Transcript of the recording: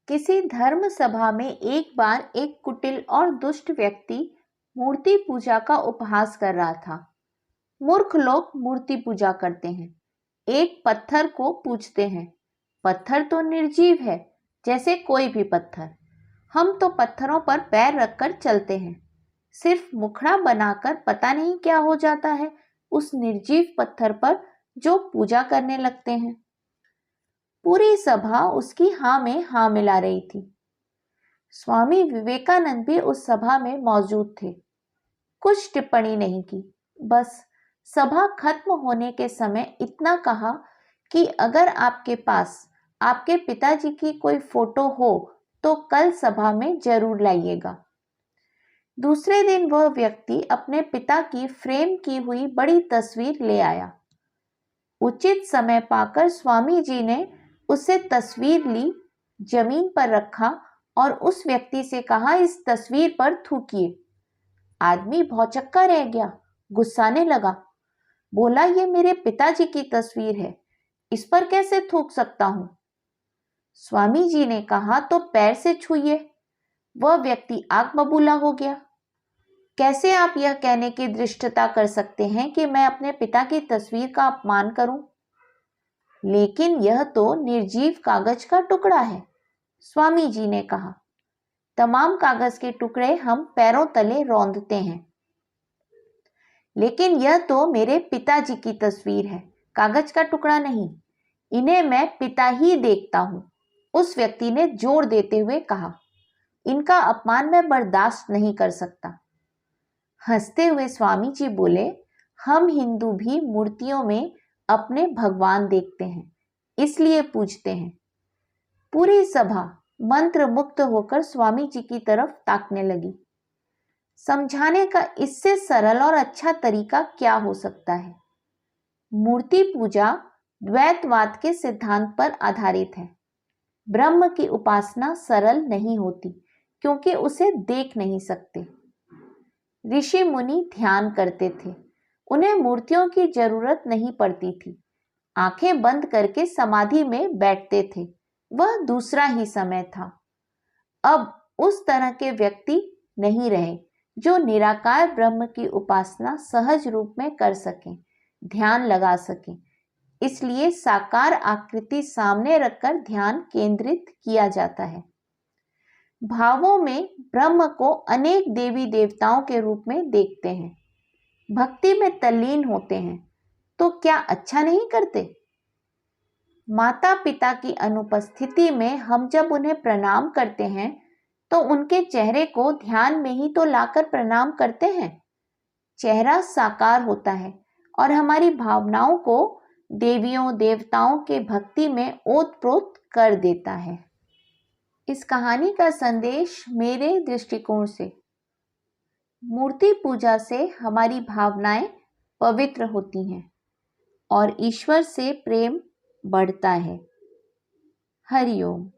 किसी धर्म सभा में एक बार एक कुटिल और दुष्ट व्यक्ति मूर्ति पूजा का उपहास कर रहा था। मूर्ख लोग मूर्ति पूजा करते हैं, एक पत्थर को पूजते हैं। पत्थर तो निर्जीव है, जैसे कोई भी पत्थर। हम तो पत्थरों पर पैर रखकर चलते हैं, सिर्फ मुखड़ा बनाकर पता नहीं क्या हो जाता है उस निर्जीव पत्थर पर जो पूजा करने लगते हैं। पूरी सभा उसकी हाँ में हाँ मिला रही थी। स्वामी विवेकानंद भी उस सभा में मौजूद थे। कुछ टिप्पणी नहीं की, बस सभा खत्म होने के समय इतना कहा कि अगर आपके पास आपके पिताजी की कोई फोटो हो तो कल सभा में जरूर लाइएगा। दूसरे दिन वह व्यक्ति अपने पिता की फ्रेम की हुई बड़ी तस्वीर ले आया। उचित समय पाकर स्वामी जी ने उससे तस्वीर ली, जमीन पर रखा और उस व्यक्ति से कहा, इस तस्वीर पर थूकिए। आदमी भौचक्का रह गया, गुस्साने लगा। बोला, ये मेरे पिताजी की तस्वीर है, इस पर कैसे थूक सकता हूं? स्वामी जी ने कहा, तो पैर से छूइए। वह व्यक्ति आग बबूला हो गया। कैसे आप यह कहने की धृष्टता कर सकते हैं कि मैं अपने पिता की तस्वीर का अपमान करूं? लेकिन यह तो निर्जीव कागज का टुकड़ा है, स्वामी जी ने कहा। तमाम कागज के टुकड़े हम पैरों तले रौंदते हैं, लेकिन यह तो मेरे पिताजी की तस्वीर है, कागज का टुकड़ा नहीं। इन्हें मैं पिता ही देखता हूं, उस व्यक्ति ने जोर देते हुए कहा। इनका अपमान मैं बर्दाश्त नहीं कर सकता। हंसते हुए स्वामी जी बोले, हम हिंदू भी मूर्तियों में अपने भगवान देखते हैं, इसलिए पूजते हैं। पूरी सभा मंत्र मुक्त होकर स्वामी जी की तरफ ताकने लगी। समझाने का इससे सरल और अच्छा तरीका क्या हो सकता है? मूर्ति पूजा द्वैतवाद के सिद्धांत पर आधारित है। ब्रह्म की उपासना सरल नहीं होती, क्योंकि उसे देख नहीं सकते। ऋषि मुनि ध्यान करते थे, उन्हें मूर्तियों की जरूरत नहीं पड़ती थी। आंखें बंद करके समाधि में बैठते थे, वह दूसरा ही समय था। अब उस तरह के व्यक्ति नहीं रहे जो निराकार ब्रह्म की उपासना सहज रूप में कर सकें, ध्यान लगा सकें। इसलिए साकार आकृति सामने रखकर ध्यान केंद्रित किया जाता है। भावों में ब्रह्म को अनेक देवी देवताओं के रूप में देखते हैं, भक्ति में तल्लीन होते हैं, तो क्या अच्छा नहीं करते? माता पिता की अनुपस्थिति में हम जब उन्हें प्रणाम करते हैं तो उनके चेहरे को ध्यान में ही तो लाकर प्रणाम करते हैं। चेहरा साकार होता है और हमारी भावनाओं को देवियों देवताओं के भक्ति में ओतप्रोत कर देता है। इस कहानी का संदेश मेरे दृष्टिकोण से, मूर्ति पूजा से हमारी भावनाएं पवित्र होती हैं और ईश्वर से प्रेम बढ़ता है। हरि ओम।